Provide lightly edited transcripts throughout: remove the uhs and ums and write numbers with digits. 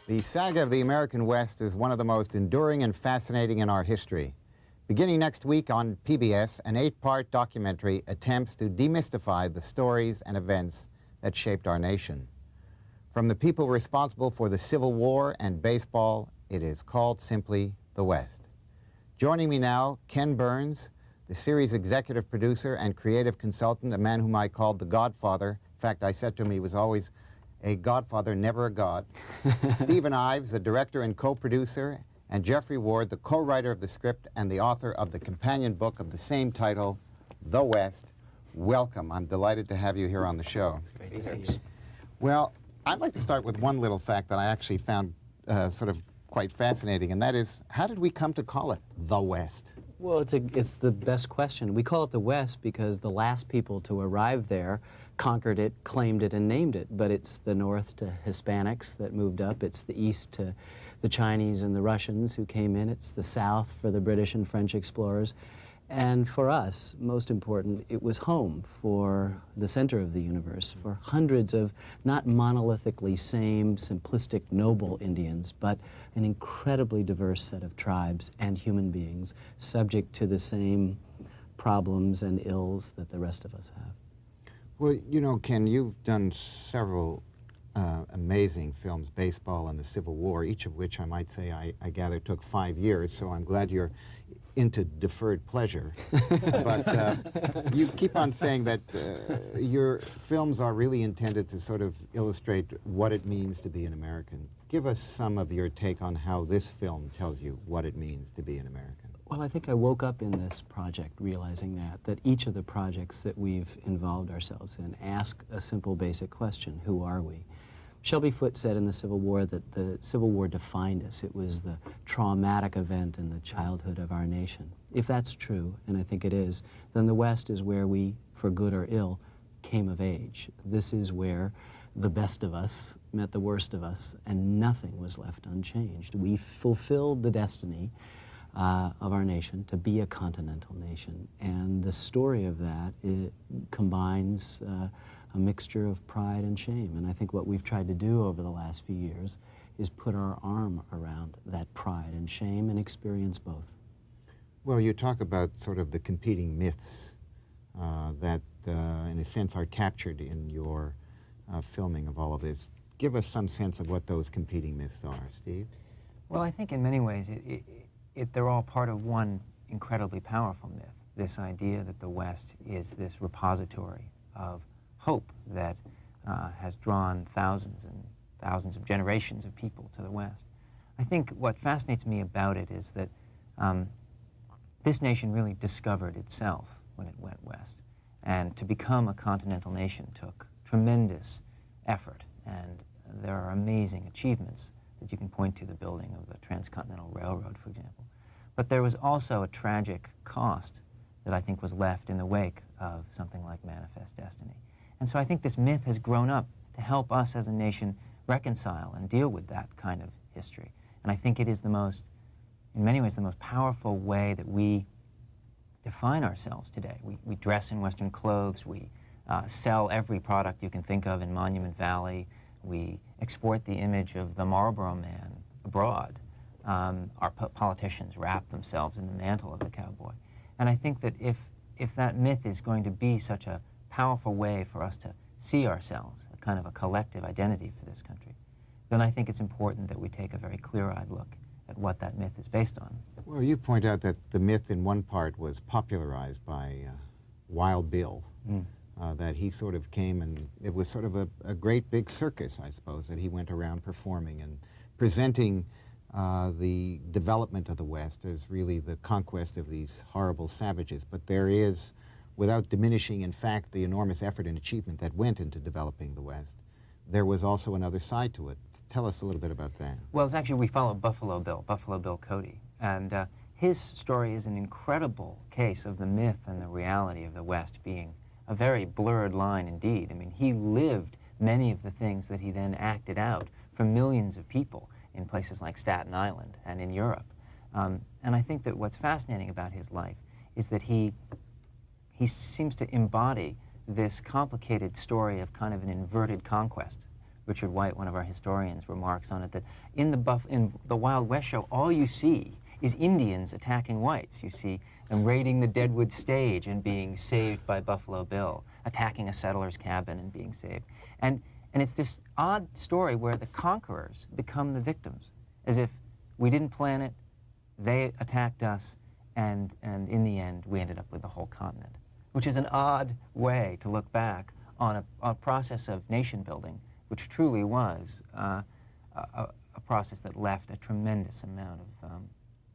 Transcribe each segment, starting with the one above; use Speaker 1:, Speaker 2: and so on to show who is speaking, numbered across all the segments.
Speaker 1: The saga of the American West is one of the most enduring and fascinating in our history. Beginning next week on PBS, an 8-part documentary attempts to demystify the stories and events that shaped our nation. From the people responsible for the Civil War and baseball, it is called simply The West. Joining me now, Ken Burns, the series executive producer and creative consultant, a man whom I called the Godfather. In fact, I said to him he was always a godfather, never a god. Stephen Ives, the director and co-producer, and Jeffrey Ward, the co-writer of the script and the author of the companion book of the same title, The West. Welcome. I'm delighted to have you here on the show.
Speaker 2: Great to see you.
Speaker 1: Well, I'd like to start with one little fact that I actually found sort of quite fascinating, and that is, how did we come to call it The West?
Speaker 2: Well, it's the best question. We call it the West because the last people to arrive there conquered it, claimed it, and named it. But it's the North to Hispanics that moved up. It's the East to the Chinese and the Russians who came in. It's the South for the British and French explorers. And for us, most important, it was home for the center of the universe, for hundreds of not monolithically same, simplistic, noble Indians, but an incredibly diverse set of tribes and human beings subject to the same problems and ills that the rest of us have.
Speaker 1: Well, you know, Ken, you've done several amazing films, baseball and the Civil War, each of which I might say I gather took 5 years, so I'm glad you're into deferred pleasure. But you keep on saying that your films are really intended to sort of illustrate what it means to be an American. Give us some of your take on how this film tells you what it means to be an American.
Speaker 2: Well, I think I woke up in this project realizing that each of the projects that we've involved ourselves in ask a simple basic question: who are we? Shelby Foote said in the Civil War that the Civil War defined us. It was the traumatic event in the childhood of our nation. If that's true, and I think it is, then the West is where we, for good or ill, came of age. This is where the best of us met the worst of us, and nothing was left unchanged. We fulfilled the destiny of our nation to be a continental nation, and the story of that, it combines a mixture of pride and shame. And I think what we've tried to do over the last few years is put our arm around that pride and shame and experience both.
Speaker 1: Well, you talk about sort of the competing myths that, in a sense, are captured in your filming of all of this. Give us some sense of what those competing myths are, Steve.
Speaker 3: Well, I think in many ways they're all part of one incredibly powerful myth, this idea that the West is this repository of hope that has drawn thousands and thousands of generations of people to the West. I think what fascinates me about it is that this nation really discovered itself when it went west. And to become a continental nation took tremendous effort, and there are amazing achievements that you can point to, the building of the Transcontinental Railroad, for example. But there was also a tragic cost that I think was left in the wake of something like Manifest Destiny. And so I think this myth has grown up to help us as a nation reconcile and deal with that kind of history. And I think it is the most, in many ways, the most powerful way that we define ourselves today. We dress in Western clothes, we sell every product you can think of in Monument Valley, we export the image of the Marlboro Man abroad. Our politicians wrap themselves in the mantle of the cowboy. And I think that if that myth is going to be such a powerful way for us to see ourselves, a kind of a collective identity for this country, then I think it's important that we take a very clear-eyed look at what that myth is based on.
Speaker 1: Well, you point out that the myth in one part was popularized by Wild Bill, that he sort of came and it was sort of a great big circus, I suppose, that he went around performing and presenting the development of the West as really the conquest of these horrible savages. But there is, without diminishing, in fact, the enormous effort and achievement that went into developing the West, there was also another side to it. Tell us a little bit about that.
Speaker 3: Well, it's actually, we follow Buffalo Bill Cody. And his story is an incredible case of the myth and the reality of the West being a very blurred line indeed. I mean, he lived many of the things that he then acted out for millions of people in places like Staten Island and in Europe. And I think that what's fascinating about his life is that he seems to embody this complicated story of kind of an inverted conquest Richard White, one of our historians, remarks on it that in the Wild West show, all you see is Indians attacking whites. You see them raiding the Deadwood stage and being saved by Buffalo Bill, attacking a settler's cabin and being saved. And it's this odd story where the conquerors become the victims, as if we didn't plan it, they attacked us, and in the end, we ended up with the whole continent, which is an odd way to look back on a process of nation building, which truly was a process that left a tremendous amount of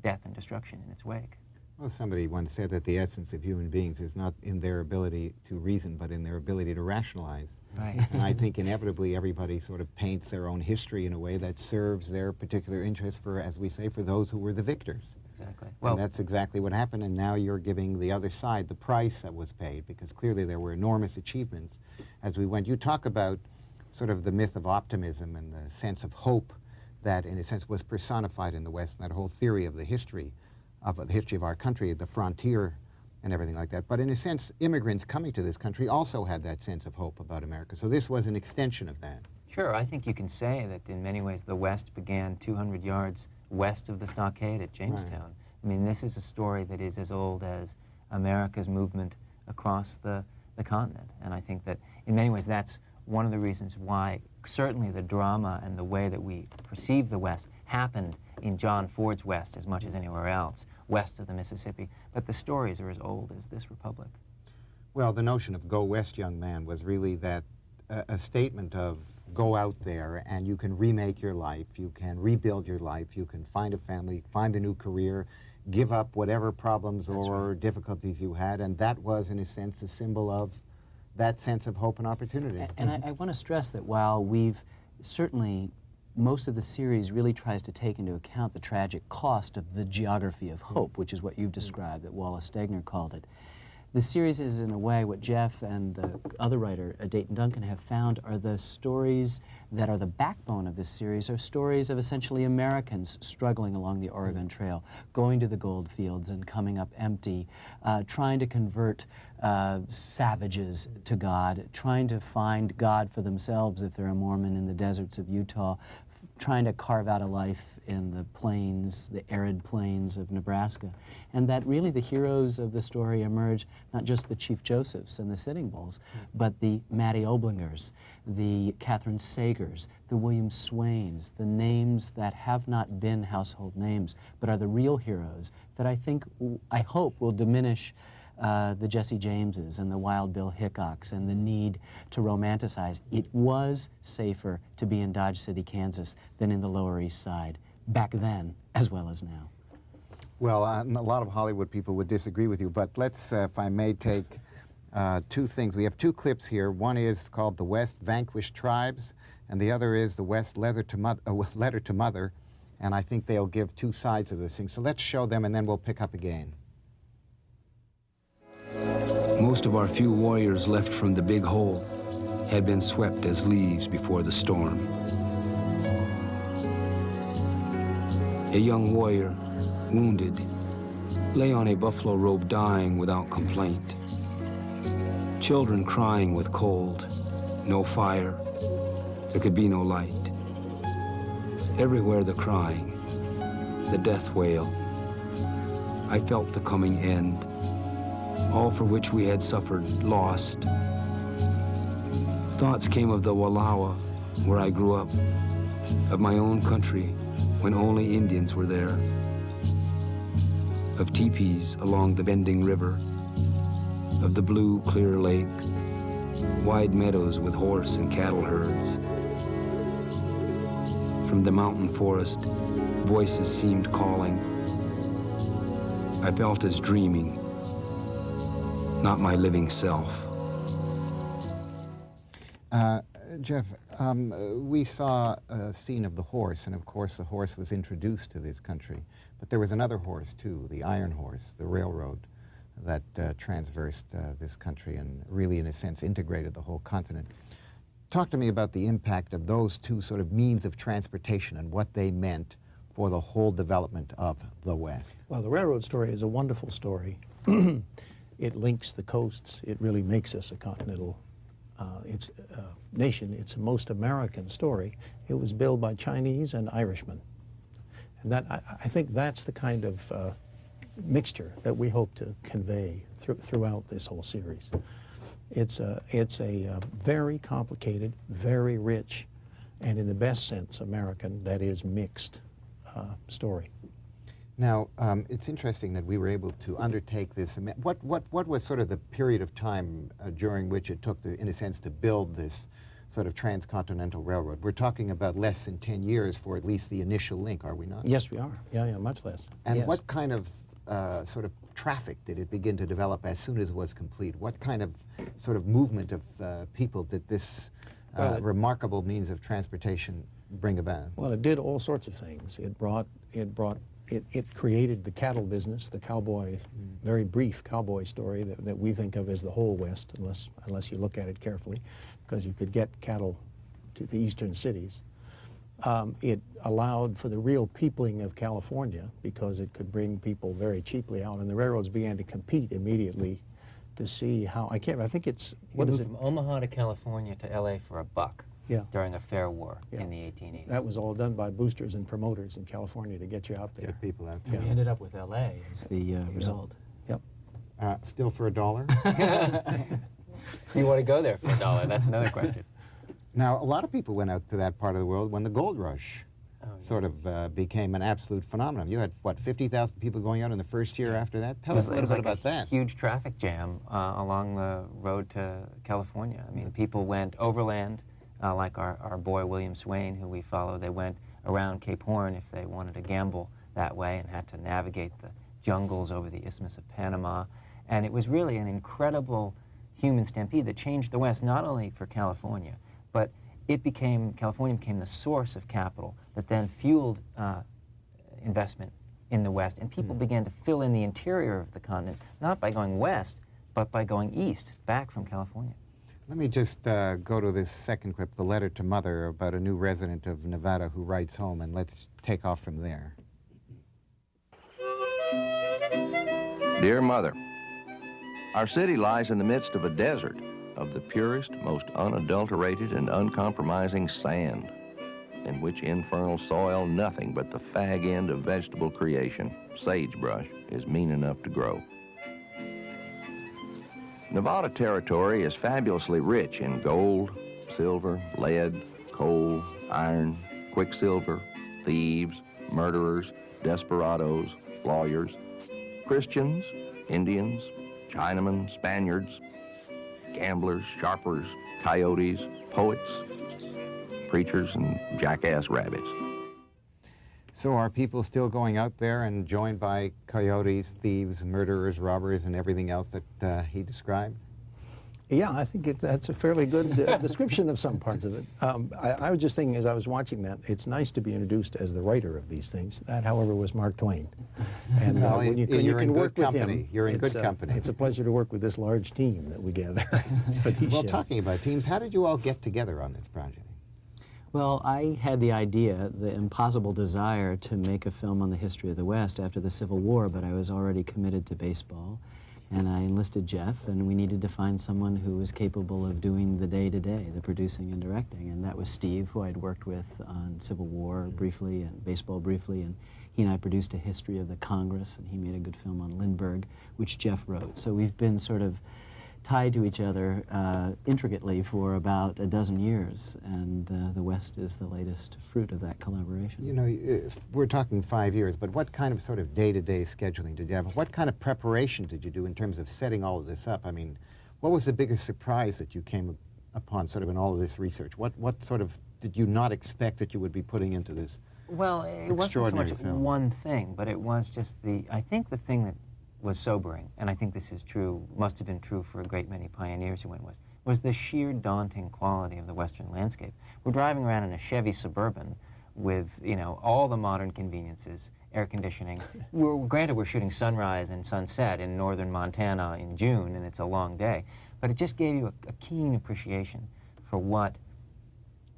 Speaker 3: death and destruction in its wake.
Speaker 1: Well, somebody once said that the essence of human beings is not in their ability to reason, but in their ability to rationalize.
Speaker 3: Right.
Speaker 1: And I think inevitably everybody sort of paints their own history in a way that serves their particular interest for, as we say, for those who were the victors.
Speaker 3: Exactly.
Speaker 1: Well, and that's exactly what happened, and now you're giving the other side the price that was paid, because clearly there were enormous achievements as we went. You talk about sort of the myth of optimism and the sense of hope that, in a sense, was personified in the West, and that whole theory of the history of our country, the frontier and everything like that. But in a sense, immigrants coming to this country also had that sense of hope about America. So this was an extension of that.
Speaker 3: Sure, I think you can say that in many ways the West began 200 yards west of the stockade at Jamestown. Right. I mean, this is a story that is as old as America's movement across the continent. And I think that in many ways that's one of the reasons why certainly the drama and the way that we perceive the West happened in John Ford's West as much as anywhere else, west of the Mississippi. But the stories are as old as this republic.
Speaker 1: Well, the notion of go west, young man, was really that a statement of go out there and you can remake your life, you can rebuild your life, you can find a family, find a new career, give up whatever problems or difficulties you had, and that was, in a sense, a symbol of that sense of hope and opportunity.
Speaker 2: And I want to stress that while we've certainly, most of the series really tries to take into account the tragic cost of the geography of hope, which is what you've described, that Wallace Stegner called it. The series is, in a way, what Jeff and the other writer, Dayton Duncan, have found are the stories that are the backbone of this series, are stories of essentially Americans struggling along the Oregon Trail, going to the gold fields and coming up empty, trying to convert savages to God, trying to find God for themselves if they're a Mormon in the deserts of Utah, trying to carve out a life in the plains, the arid plains of Nebraska. And that really the heroes of the story emerge, not just the Chief Josephs and the Sitting Bulls, but the Mattie Oblingers, the Catherine Sagers, the William Swains, the names that have not been household names, but are the real heroes that I hope will diminish the Jesse Jameses and the Wild Bill Hickoks and the need to romanticize. It was safer to be in Dodge City, Kansas than in the Lower East Side, back then as well as now.
Speaker 1: Well, a lot of Hollywood people would disagree with you, but let's, if I may, take two things. We have two clips here. One is called The West Vanquished Tribes, and the other is The West Letter to Mother, and I think they'll give two sides of this thing. So let's show them, and then we'll pick up again.
Speaker 4: Most of our few warriors left from the Big Hole had been swept as leaves before the storm. A young warrior, wounded, lay on a buffalo robe dying without complaint. Children crying with cold, no fire, there could be no light. Everywhere the crying, the death wail. I felt the coming end. All for which we had suffered, lost. Thoughts came of the Wallowa, where I grew up, of my own country, when only Indians were there, of teepees along the bending river, of the blue, clear lake, wide meadows with horse and cattle herds. From the mountain forest, voices seemed calling. I felt as dreaming, not my living self.
Speaker 1: Jeff, we saw a scene of the horse, and of course the horse was introduced to this country. But there was another horse too, the Iron Horse, the railroad that transversed this country and really, in a sense, integrated the whole continent. Talk to me about the impact of those two sort of means of transportation and what they meant for the whole development of the West.
Speaker 5: Well, the railroad story is a wonderful story. It links the coasts. It really makes us a continental nation. It's a most American story. It was billed by Chinese and Irishmen. And that, I think that's the kind of mixture that we hope to convey throughout this whole series. It's a very complicated, very rich, and in the best sense American, that is mixed story.
Speaker 1: Now, it's interesting that we were able to undertake this. What was sort of the period of time during which it took, in a sense, to build this sort of transcontinental railroad? We're talking about less than 10 years for at least the initial link, are we not?
Speaker 5: Yes, we are. Yeah, much less.
Speaker 1: And
Speaker 5: yes.
Speaker 1: what kind of sort of traffic did it begin to develop as soon as it was complete? What kind of sort of movement of people did this remarkable means of transportation bring about?
Speaker 5: Well, it did all sorts of things. It created the cattle business, the cowboy, very brief cowboy story that we think of as the whole West, unless you look at it carefully, because you could get cattle to the eastern cities. It allowed for the real peopling of California because it could bring people very cheaply out, and the railroads began to compete immediately to see how, I think it's,
Speaker 3: what is it? From Omaha to California to LA for $1 during a fair war in the 1880s.
Speaker 5: That was all done by boosters and promoters in California to get you out there.
Speaker 1: Get people out
Speaker 2: there. We ended up with LA as the result.
Speaker 5: Yep.
Speaker 1: Still for $1?
Speaker 3: You want to go there for $1? That's another question.
Speaker 1: Now, a lot of people went out to that part of the world when the gold rush sort of became an absolute phenomenon. You had, what, 50,000 people going out in the first year after that? Tell us a little bit about that.
Speaker 3: Huge traffic jam along the road to California. I mean, people went overland, like our boy William Swain, who we follow. They went around Cape Horn if they wanted to gamble that way and had to navigate the jungles over the Isthmus of Panama. And it was really an incredible human stampede that changed the West, not only for California, but California became the source of capital that then fueled investment in the West, and people began to fill in the interior of the continent, not by going west, but by going east, back from California.
Speaker 1: Let me just go to this second clip, the letter to Mother, about a new resident of Nevada who writes home, and let's take off from there.
Speaker 6: Dear Mother, our city lies in the midst of a desert of the purest, most unadulterated and uncompromising sand, in which infernal soil nothing but the fag end of vegetable creation, sagebrush, is mean enough to grow. Nevada territory is fabulously rich in gold, silver, lead, coal, iron, quicksilver, thieves, murderers, desperados, lawyers, Christians, Indians, Chinamen, Spaniards, gamblers, sharpers, coyotes, poets, preachers, and jackass rabbits.
Speaker 1: So are people still going out there and joined by coyotes, thieves, murderers, robbers, and everything else that he described?
Speaker 5: Yeah, I think that's a fairly good description of some parts of it. I was just thinking as I was watching that, it's nice to be introduced as the writer of these things. That, however, was Mark Twain. And
Speaker 1: well,
Speaker 5: when you
Speaker 1: you're
Speaker 5: can
Speaker 1: in
Speaker 5: work
Speaker 1: good
Speaker 5: with
Speaker 1: company.
Speaker 5: him,
Speaker 1: You're in good company.
Speaker 5: It's a pleasure to work with this large team that we gather for these
Speaker 1: Well,
Speaker 5: shows.
Speaker 1: talking about teams, how did you all get together on this project?
Speaker 2: Well, I had the idea, the impossible desire to make a film on the history of the West after the Civil War, but I was already committed to baseball. And I enlisted Jeff, and we needed to find someone who was capable of doing the day-to-day, the producing and directing. And that was Steve, who I'd worked with on Civil War briefly and baseball briefly. And he and I produced a history of the Congress, and he made a good film on Lindbergh, which Jeff wrote. So we've been sort of tied to each other intricately for about a dozen years, and the West is the latest fruit of that collaboration.
Speaker 1: You know, if we're talking 5 years, but what kind of sort of day-to-day scheduling did you have? What kind of preparation did you do in terms of setting all of this up? I mean, what was the biggest surprise that you came upon sort of in all of this research? What sort of did you not expect that you would be putting into this
Speaker 3: Well, it wasn't so much
Speaker 1: film?
Speaker 3: one thing, but it was just I think the thing that was sobering, and I think this is true, must have been true for a great many pioneers who went west, was the sheer daunting quality of the Western landscape. We're driving around in a Chevy Suburban with, you know, all the modern conveniences, air conditioning. Granted, we're shooting sunrise and sunset in northern Montana in June, and it's a long day, but it just gave you a keen appreciation for what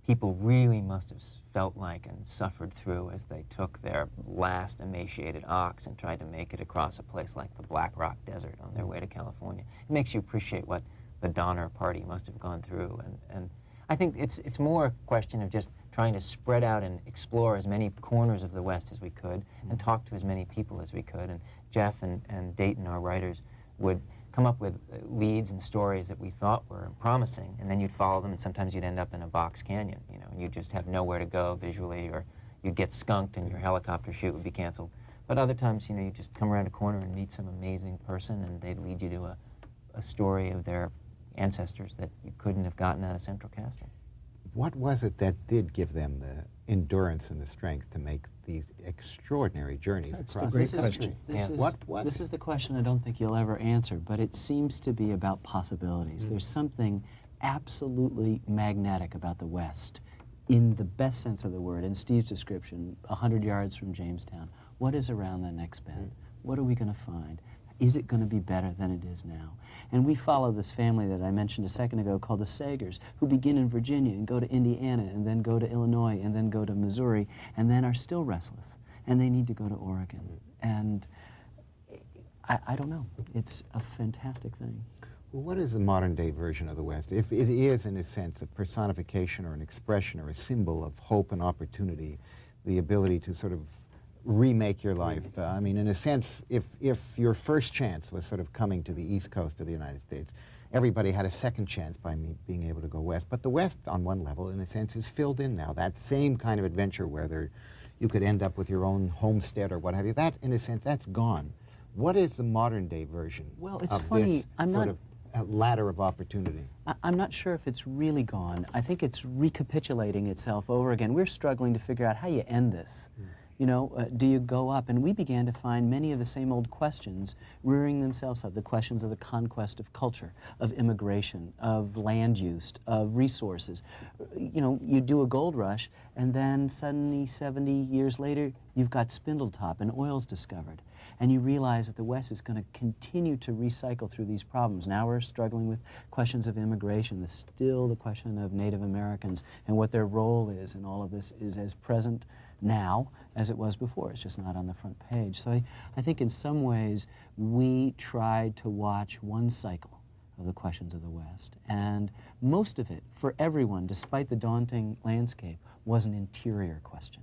Speaker 3: people really must have felt like and suffered through as they took their last emaciated ox and tried to make it across a place like the Black Rock Desert on their way to California. It makes you appreciate what the Donner Party must have gone through. And I think it's more a question of just trying to spread out and explore as many corners of the West as we could and talk to as many people as we could. And Jeff and Dayton, our writers, would come up with leads and stories that we thought were promising, and then you'd follow them, and sometimes you'd end up in a box canyon, you know, and you'd just have nowhere to go visually, or you'd get skunked and your helicopter shoot would be canceled. But other times, you know, you just come around a corner and meet some amazing person, and they'd lead you to a story of their ancestors that you couldn't have gotten out of central casting.
Speaker 1: What was it that did give them the endurance and the strength to make these extraordinary journeys
Speaker 5: That's the
Speaker 1: across
Speaker 5: great
Speaker 1: the
Speaker 5: question.
Speaker 1: country?
Speaker 2: This is the question I don't think you'll ever answer, but it seems to be about possibilities. There's something absolutely magnetic about the West, in the best sense of the word. In Steve's description, 100 yards from Jamestown, what is around the next bend? What are we going to find? Is it going to be better than it is now? And we follow this family that I mentioned a second ago called the Sagers, who begin in Virginia and go to Indiana and then go to Illinois and then go to Missouri and then are still restless. And they need to go to Oregon. And I don't know. It's a fantastic thing.
Speaker 1: Well, what is the modern-day version of the West? If it is, in a sense, a personification or an expression or a symbol of hope and opportunity, the ability to sort of remake your life. I mean, in a sense, if your first chance was sort of coming to the East Coast of the United States, everybody had a second chance by being able to go west. But the West, on one level, in a sense, is filled in now. That same kind of adventure where you could end up with your own homestead or what have you, that, in a sense, that's gone. What is the modern-day version
Speaker 2: Well, it's
Speaker 1: of
Speaker 2: funny,
Speaker 1: this sort of ladder of opportunity?
Speaker 2: I'm not sure if it's really gone. I think it's recapitulating itself over again. We're struggling to figure out how you end this. You know, do you go up? And we began to find many of the same old questions rearing themselves up, the questions of the conquest of culture, of immigration, of land use, of resources. You know, you do a gold rush, and then suddenly 70 years later, you've got Spindletop and oil's discovered. And you realize that the West is going to continue to recycle through these problems. Now we're struggling with questions of immigration. There's still the question of Native Americans and what their role is, and all of this is as present now as it was before. It's just not on the front page. So I think in some ways we tried to watch one cycle of the questions of the West, and most of it, for everyone, despite the daunting landscape, was an interior question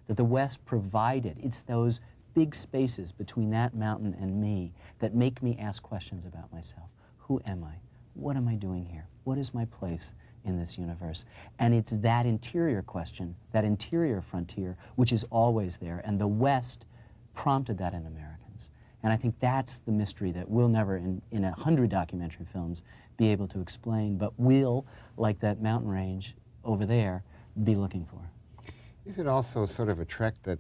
Speaker 2: that the West provided. It's those big spaces between that mountain and me that make me ask questions about myself. Who am I? What am I doing here? What is my place in this universe? And it's that interior question, that interior frontier, which is always there, and the West prompted that in Americans. And I think that's the mystery that we'll never, in 100 documentary films, be able to explain, but we'll, like that mountain range over there, be looking for.
Speaker 1: Is it also sort of a trek that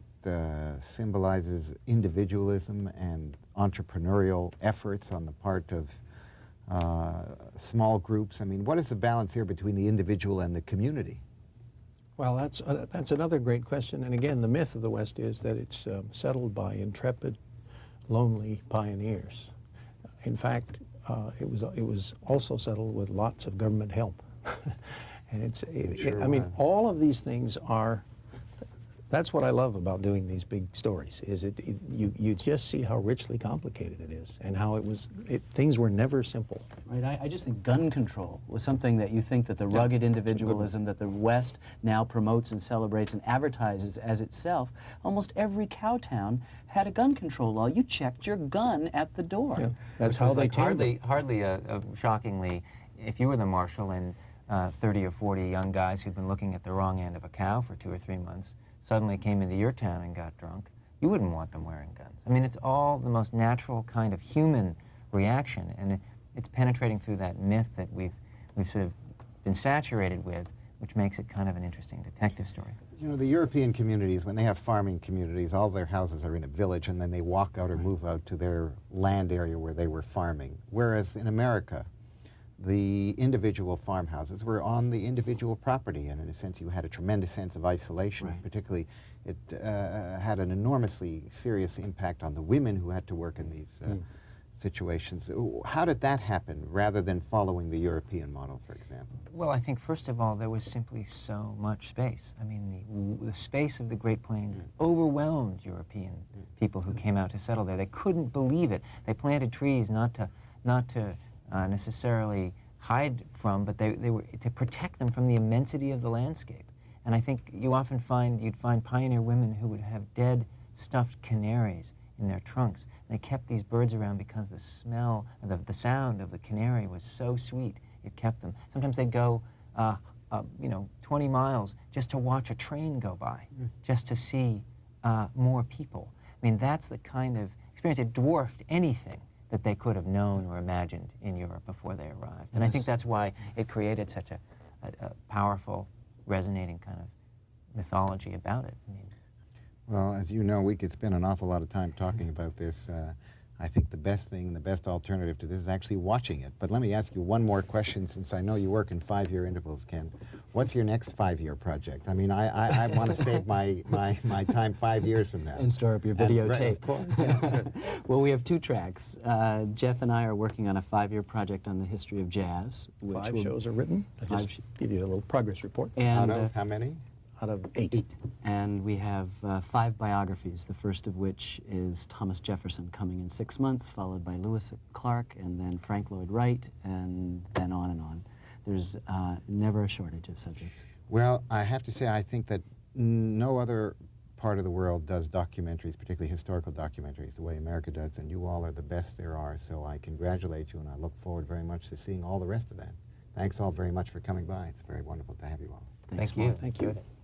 Speaker 1: symbolizes individualism and entrepreneurial efforts on the part of small groups? I mean, what is the balance here between the individual and the community?
Speaker 5: Well, that's another great question. And again, the myth of the West is that it's settled by intrepid, lonely pioneers. In fact, it was also settled with lots of government help. And I mean, all of these things are. That's what I love about doing these big stories, is you just see how richly complicated it is, and how things were never simple.
Speaker 2: Right, I just think gun control was something that you think that the rugged individualism that the West now promotes and celebrates and advertises as itself. Almost every cow town had a gun control law. You checked your gun at the door.
Speaker 5: Yeah, that's how they
Speaker 3: hardly shockingly, if you were the marshal and 30 or 40 young guys who'd been looking at the wrong end of a cow for 2 or 3 months suddenly came into your town and got drunk, you wouldn't want them wearing guns. I mean, it's all the most natural kind of human reaction, and it's penetrating through that myth that we've sort of been saturated with, which makes it kind of an interesting detective story.
Speaker 1: You know, the European communities, when they have farming communities, all their houses are in a village, and then they walk out or move out to their land area where they were farming. Whereas in America, the individual farmhouses were on the individual property, and in a sense you had a tremendous sense of isolation.
Speaker 2: Right.
Speaker 1: Particularly, it had an enormously serious impact on the women who had to work in these situations. How did that happen, rather than following the European model, for example?
Speaker 3: Well, I think first of all, there was simply so much space. I mean, the space of the Great Plains overwhelmed European people who came out to settle there. They couldn't believe it. They planted trees not to necessarily hide from, but they were to protect them from the immensity of the landscape. And I think you often you'd find pioneer women who would have dead stuffed canaries in their trunks. They kept these birds around because the smell, the sound of the canary was so sweet, it kept them. Sometimes they'd go, 20 miles just to watch a train go by, just to see more people. I mean, that's the kind of experience. It dwarfed anything that they could have known or imagined in Europe before they arrived. And I think that's why it created such a powerful, resonating kind of mythology about it. I mean,
Speaker 1: Well, as you know, we could spend an awful lot of time talking about this. I think the best thing, the best alternative to this is actually watching it. But let me ask you one more question, since I know you work in 5-year intervals, Ken. What's your next 5-year project? I mean, I want to save my time 5 years from now.
Speaker 2: And store up your
Speaker 1: And,
Speaker 2: videotape.
Speaker 1: right, of course, yeah.
Speaker 2: Well, we have 2 tracks. Jeff and I are working on a 5-year project on the history of jazz. Which
Speaker 5: 5 shows are written. I just give you a little progress report.
Speaker 2: And,
Speaker 1: Out of how many?
Speaker 5: Out of 8.
Speaker 2: 8. And we have 5 biographies, the first of which is Thomas Jefferson coming in 6 months, followed by Lewis Clark, and then Frank Lloyd Wright, and then on and on. There's never a shortage of subjects.
Speaker 1: Well, I have to say, I think that no other part of the world does documentaries, particularly historical documentaries, the way America does, and you all are the best there are, so I congratulate you, and I look forward very much to seeing all the rest of that. Thanks all very much for coming by. It's very wonderful to have you all.
Speaker 2: Thanks,
Speaker 3: thank you.
Speaker 2: Mark.
Speaker 5: Thank you.
Speaker 3: Enjoyed it.